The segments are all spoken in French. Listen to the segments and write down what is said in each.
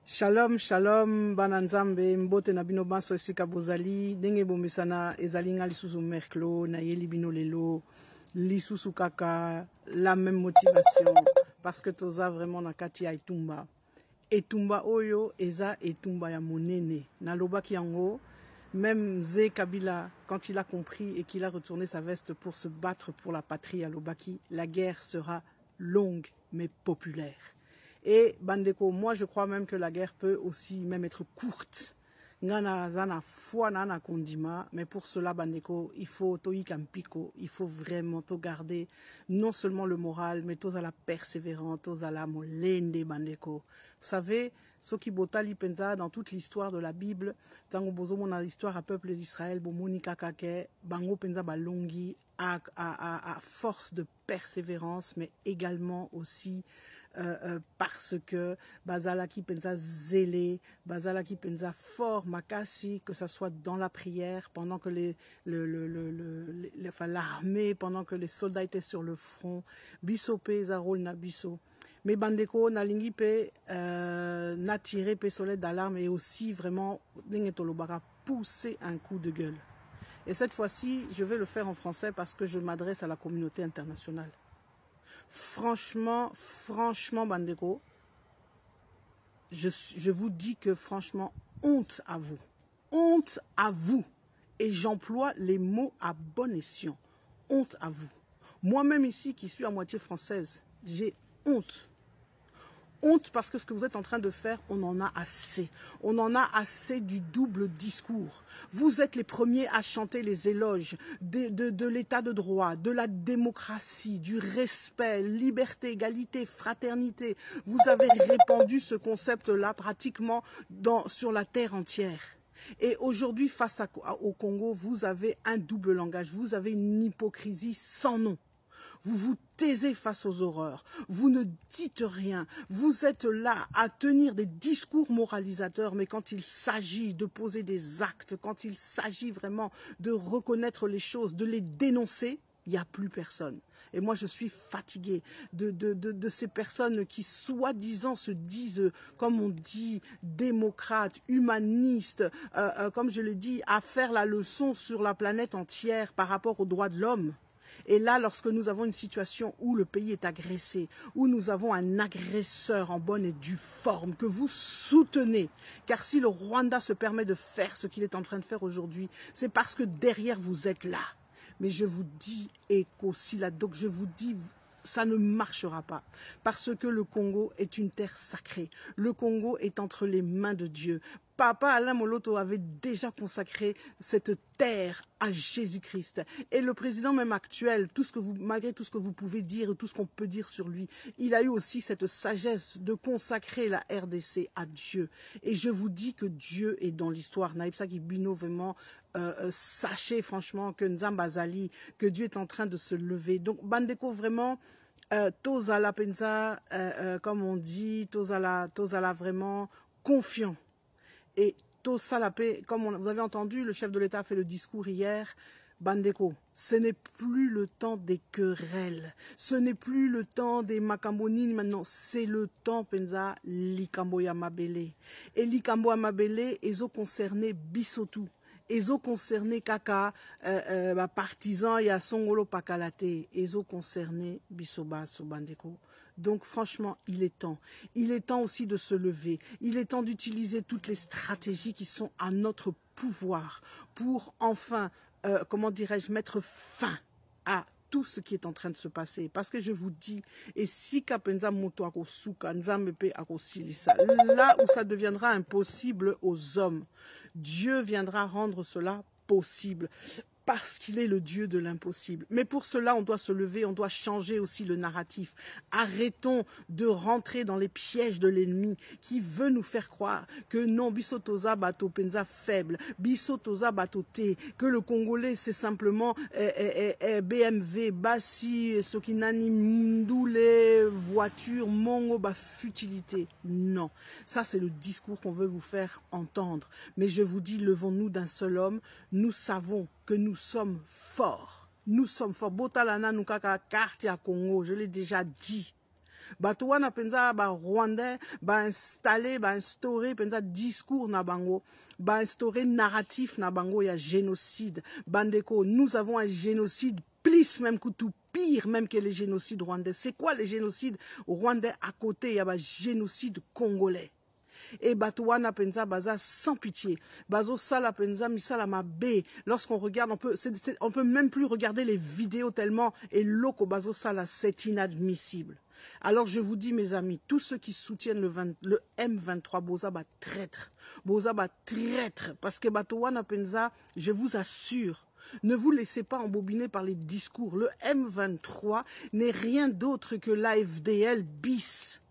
Shalom, shalom, bananzambe, mbote na bino baso esika bozali, denge bomesana ezalinga lisusu merklo, na ye libino lelo, lisusu kaka, la même motivation, parce que toza vraiment na kati ya etumba. Etumba oyo, eza etumba ya monene. Na lobaki yango, même Zé Kabila, quand il a compris et qu'il a retourné sa veste pour se battre pour la patrie à Lobaki, la guerre sera longue mais populaire. Et Bandeko, moi je crois même que la guerre peut aussi même être courte. Ngana foi nana kondima, mais pour cela Bandeko, il faut toikampiko, il faut vraiment to garder non seulement le moral, mais tous à la persévérance, tous à la molende Bandeko. Vous savez, Soki Botali Penza dans toute l'histoire de la Bible, tango bozo mona l'histoire à peuple d'Israël, bomoni kakake, bango Penza balongi à force de persévérance, mais également aussi parce que Bazalaki Penza zélé, Bazalaki Penza fort makasi, que ce soit dans la prière, pendant que l'armée, pendant que les soldats étaient sur le front, biso pe zarol na biso. Mais Bandeko nalingi pe na tiré pe soleil d'alarme et aussi vraiment pousser un coup de gueule. Et cette fois-ci, je vais le faire en français parce que je m'adresse à la communauté internationale. Franchement, Bandeko, je vous dis que franchement, honte à vous. Honte à vous. Et j'emploie les mots à bon escient. Honte à vous. Moi-même ici, qui suis à moitié française, j'ai honte. Honte parce que ce que vous êtes en train de faire, on en a assez. On en a assez du double discours. Vous êtes les premiers à chanter les éloges de l'état de droit, de la démocratie, du respect, liberté, égalité, fraternité. Vous avez répandu ce concept-là pratiquement sur la terre entière. Et aujourd'hui, face au Congo, vous avez un double langage. Vous avez une hypocrisie sans nom. Vous vous taisez face aux horreurs, vous ne dites rien, vous êtes là à tenir des discours moralisateurs, mais quand il s'agit de poser des actes, quand il s'agit vraiment de reconnaître les choses, de les dénoncer, il n'y a plus personne. Et moi, je suis fatiguée de ces personnes qui, soi-disant, se disent, comme on dit, démocrates, humanistes, comme je le dis, à faire la leçon sur la planète entière par rapport aux droits de l'homme. Et là, lorsque nous avons une situation où le pays est agressé, où nous avons un agresseur en bonne et due forme, que vous soutenez, car si le Rwanda se permet de faire ce qu'il est en train de faire aujourd'hui, c'est parce que derrière vous êtes là. Mais je vous dis, donc je vous dis, ça ne marchera pas. Parce que le Congo est une terre sacrée. Le Congo est entre les mains de Dieu. Papa Alain Moloto avait déjà consacré cette terre à Jésus-Christ. Et le président même actuel, malgré tout ce que vous pouvez dire, tout ce qu'on peut dire sur lui, il a eu aussi cette sagesse de consacrer la RDC à Dieu. Et je vous dis que Dieu est dans l'histoire. Naïpsa Kibino, vraiment, sachez franchement que Nzambazali, que Dieu est en train de se lever. Donc, Bandeko, vraiment, Tozala Penza, comme on dit, Tozala vraiment confiant. Et Tosalapé, comme vous avez entendu, le chef de l'État a fait le discours hier. Bandeko, ce n'est plus le temps des querelles, ce n'est plus le temps des makambonini maintenant, c'est le temps Penza Likamboya Mabele. Et Likamboya Mabele, ils ont concerné Bisotou. Ils ont concerné Kaka, partisans, il y a Songolo Pakalate, ils ont concerné Bisoba Sobandeko. Donc franchement, il est temps. Il est temps aussi de se lever. Il est temps d'utiliser toutes les stratégies qui sont à notre pouvoir pour enfin, comment dirais-je, mettre fin à tout ce qui est en train de se passer. Parce que je vous dis, et si Kapenza Moto Akosuka, Nzambepe Akosilisa, là où ça deviendra impossible aux hommes, Dieu viendra rendre cela possible. Parce qu'il est le Dieu de l'impossible. Mais pour cela, on doit se lever, on doit changer aussi le narratif. Arrêtons de rentrer dans les pièges de l'ennemi qui veut nous faire croire que non, Bisotoza Bato Penza faible, Bisotoza Batoté, que le Congolais c'est simplement BMW, Bassi, Sokinani, Mdoule, voiture, Mongo, futilité. Non, ça c'est le discours qu'on veut vous faire entendre. Mais je vous dis, levons-nous d'un seul homme, nous savons que nous sommes forts. Nous sommes forts. Botalana Nukaka carte à Congo, je l'ai déjà dit. Bato wana penza ba Rwandais ba installer ba instaurer penza discours na bango, ba instaurer narratif na bango ya génocide. Bandeko, nous avons un génocide plus même que tout pire même que les génocides rwandais. C'est quoi les génocides rwandais à côté? Il y a un génocide congolais. Et Batouana penza baza sans pitié. Bazo sala penza misala mabe. Lorsqu'on regarde, on peut même plus regarder les vidéos tellement. Et loko bazo sala, c'est inadmissible. Alors je vous dis mes amis, tous ceux qui soutiennent le M23, boza ba traître. Boza ba traître. Parce que Batouana penza, je vous assure, ne vous laissez pas embobiner par les discours. Le M23 n'est rien d'autre que l'AFDL bis.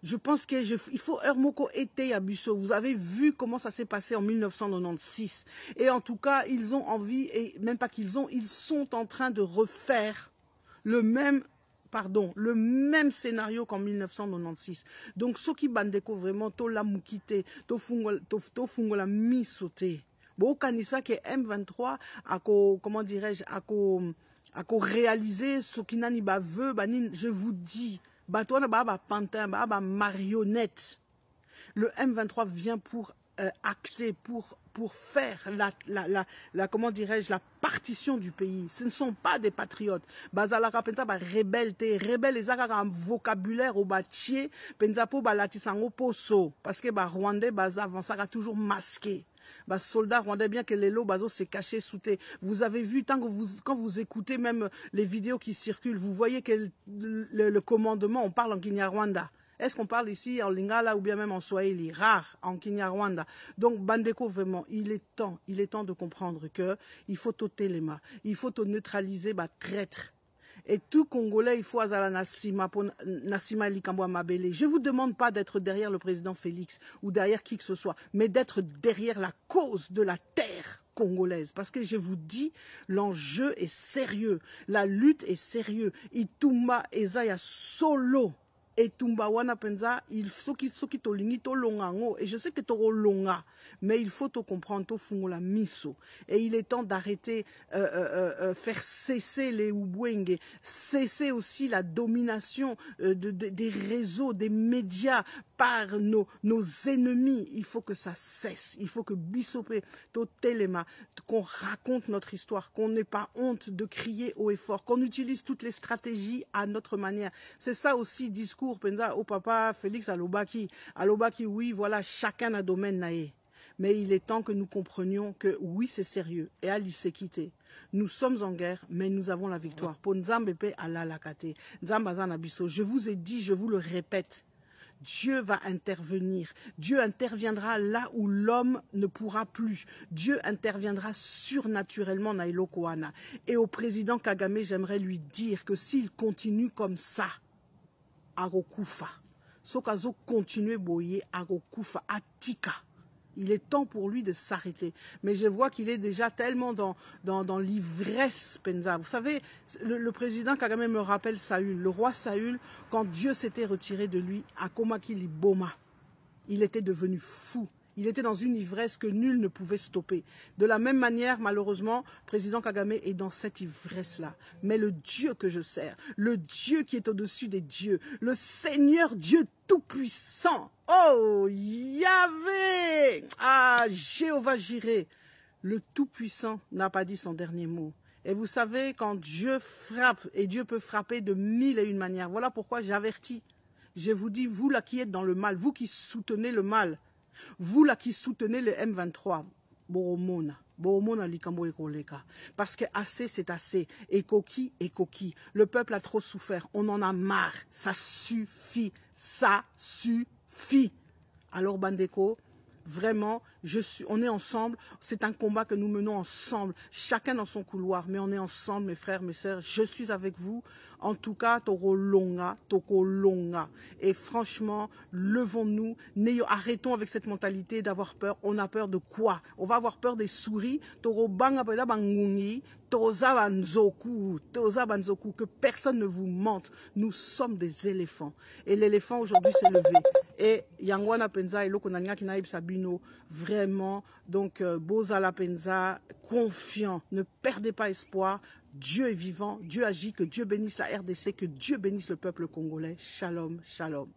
Je pense qu'il faut Hermoko été à Busso. Vous avez vu comment ça s'est passé en 1996. Et en tout cas, ils ont envie, et même pas qu'ils ont, ils sont en train de refaire le même scénario qu'en 1996. Donc, ceux qui bandeko vraiment, to la moukite, to fungo la misote. Bon, kanisa que M23 comment dirais-je, a réalisé ce qui n'a ni ba veut, je vous dis, Batouana ba pantin, ba marionnette. Le M23 vient pour acter, pour faire comment dirais-je, la partition du pays. Ce ne sont pas des patriotes. Bazalaka penza ba rebelle les un vocabulaire au batier, penza po ba latisango poso parce que ba Rwandais baza avancera toujours masqué. Bah, soldats rwandais, bien que les lots bazo s'est caché sous tes. Vous avez vu, quand vous écoutez même les vidéos qui circulent, vous voyez que le commandement, on parle en Kinyarwanda. Est-ce qu'on parle ici en Lingala ou bien même en Swahili? Rare, en Kinyarwanda. Donc, Bandeko, vraiment, il est temps de comprendre que il faut ôter les mains. Il faut neutraliser, bah, traître. Et tout Congolais, il faut azala Nassima Likambo Mabele. Je ne vous demande pas d'être derrière le président Félix ou derrière qui que ce soit, mais d'être derrière la cause de la terre congolaise. Parce que je vous dis, l'enjeu est sérieux. La lutte est sérieuse. Itumba Ezaya solo. Et Tumba wana penza, il faut qu'il tolingi to longango. Et je sais que toro longa, mais il faut te comprendre to fungola miso. Et il est temps d'arrêter, faire cesser les Ubwenge, cesser aussi la domination des réseaux, des médias par nos ennemis. Il faut que ça cesse. Il faut que Bissopé, to Telema, qu'on raconte notre histoire, qu'on n'ait pas honte de crier haut et fort, qu'on utilise toutes les stratégies à notre manière. C'est ça aussi discours. Penza au papa Félix Alobaki, oui, voilà, chacun a domaine naé. Mais il est temps que nous comprenions que oui, c'est sérieux. Et à l'Iséquité, nous sommes en guerre, mais nous avons la victoire. Pour Nzambepe ala lakate, Nzambazan abisso. Je vous ai dit, je vous le répète, Dieu va intervenir. Dieu interviendra là où l'homme ne pourra plus. Dieu interviendra surnaturellement na Ilokoana. Et au président Kagame, j'aimerais lui dire que s'il continue comme ça, Arokufa. Sokazo continue boyer Arokufa, Atika. Il est temps pour lui de s'arrêter. Mais je vois qu'il est déjà tellement dans l'ivresse, Penza. Vous savez, le président Kagame me rappelle Saül, le roi Saül, quand Dieu s'était retiré de lui, à Komakili Boma. Il était devenu fou. Il était dans une ivresse que nul ne pouvait stopper. De la même manière, malheureusement, le président Kagame est dans cette ivresse-là. Mais le Dieu que je sers, le Dieu qui est au-dessus des dieux, le Seigneur Dieu Tout-Puissant, oh, Yahvé, ah, Jéhovah Jiré, le Tout-Puissant n'a pas dit son dernier mot. Et vous savez, quand Dieu frappe, et Dieu peut frapper de 1001 manières, voilà pourquoi j'avertis. Je vous dis, vous là qui êtes dans le mal, vous qui soutenez le mal, vous là qui soutenez le M23, Boromona likambo ekoleka. Parce que assez c'est assez. Et coquille. Le peuple a trop souffert. On en a marre. Ça suffit. Ça suffit. Alors Bandeko, vraiment, on est ensemble. C'est un combat que nous menons ensemble. Chacun dans son couloir. Mais on est ensemble, mes frères, mes sœurs. Je suis avec vous. En tout cas, Toko Longa. Et franchement, levons-nous. Arrêtons avec cette mentalité d'avoir peur. On a peur de quoi? On va avoir peur des souris. Toko Banga Pela Bangungi. Toza Banzoku. Que personne ne vous mente. Nous sommes des éléphants. Et l'éléphant aujourd'hui s'est levé. Et Yangwana Penza et Lokonanya Kinaib Sabino. Vraiment. Donc, Boza la Penza. Confiant. Ne perdez pas espoir. Dieu est vivant, Dieu agit, que Dieu bénisse la RDC, que Dieu bénisse le peuple congolais. Shalom, shalom.